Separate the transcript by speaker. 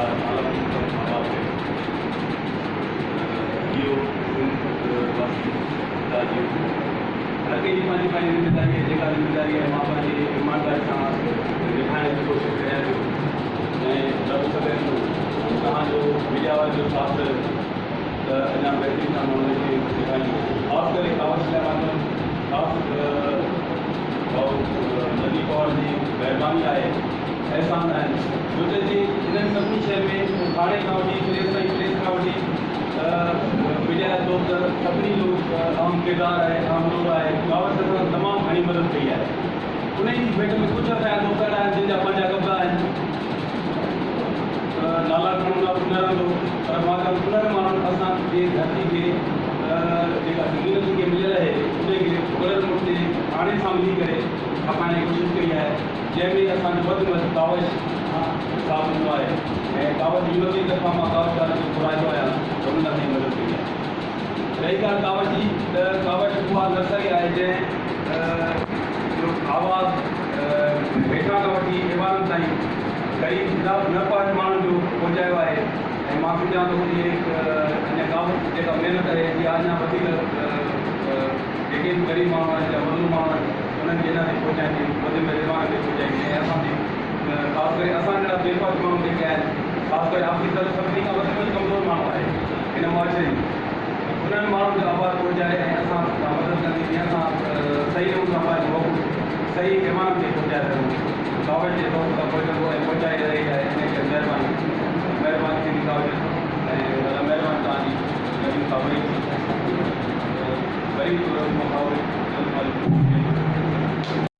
Speaker 1: हर कंहिंजी पंहिंजी पंहिंजी ज़िम्मेदारी आहे जेका ज़िम्मेदारी आहे मां पंहिंजी ईमानदारी सां निभाइण जी कोशिशि कयां पियो ऐं रब सघनि थो तव्हांजो मीडिया वारे जो साथ त अञा बहितरीन सां मां हुनखे निभाईंदो ख़ासि करे कावश लाइ मां नदी पौर जी महिरबानी आहे अहसान आहिनि छो त इन्हनि सभिनी शइ में थाणे खां वठी प्रेस खां वठी मीडिया जो त सभिनी जो अहम किरदारु आहे अहम रोल आहे कावश सां तमामु घणी मदद कई आहे उन जी भेट में कुझु असांजा नौकर आहिनि जिन जा पंहिंजा कब्ज़ा आहिनि नाला खणण लाइ न रहंदो पर मां उन्हनि माण्हुनि असांजे धरती खे जेका ज़मीन खे मिलियल आहे उनखे घुरल मुल्क ते हाणे सां मिली करे खपाइण जी कोशिशि कई आहे जंहिंमें असांजो वधि में वधि कावश साथ हूंदो आहे ऐं कावश यूनिवर्सिटी तरफ़ां मां कावश वारनि खे घुराईंदो आहियां त उन्हनि असांजी मदद कई आहे रही ॻाल्हि कावश जी त कावश उहा नर्सरी आहे जंहिं आवाज़ हेठां खां वठी इवारनि ताईं ग़रीब न पढ़ियल माण्हुनि जो पहुचायो आहे ऐं मां सम्झां थो इहे अञा कावश जेका महिनत आहे इहा अञा वधीक जेके बि ग़रीब माण्हू आहिनि या मज़लूम माण्हू आहिनि उन्हनि खे हिन ते पहुचाईंदी वधि में रिवान ते पहुचाईंदी ऐं असांजी ख़ासि करे असां जहिड़ा बेपास माण्हू जेके आहिनि ख़ासि करे ऑफिसर सभिनी खां वधीक कमज़ोर माण्हू आहे हिन मुआशरे में उन्हनि माण्हुनि जो आवाज़ पहुचाए ऐं असां मदद कंदी जीअं असां सही नमूने सां पंहिंजो वक़्तु सही ईमान ते पहुचाए सघूं कावश जे तौर सां पहुचंदो ऐं पहुचाए रही आहे हिनखे महिरबानी थींदी कावश ऐं महिरबानी तव्हांजी वरी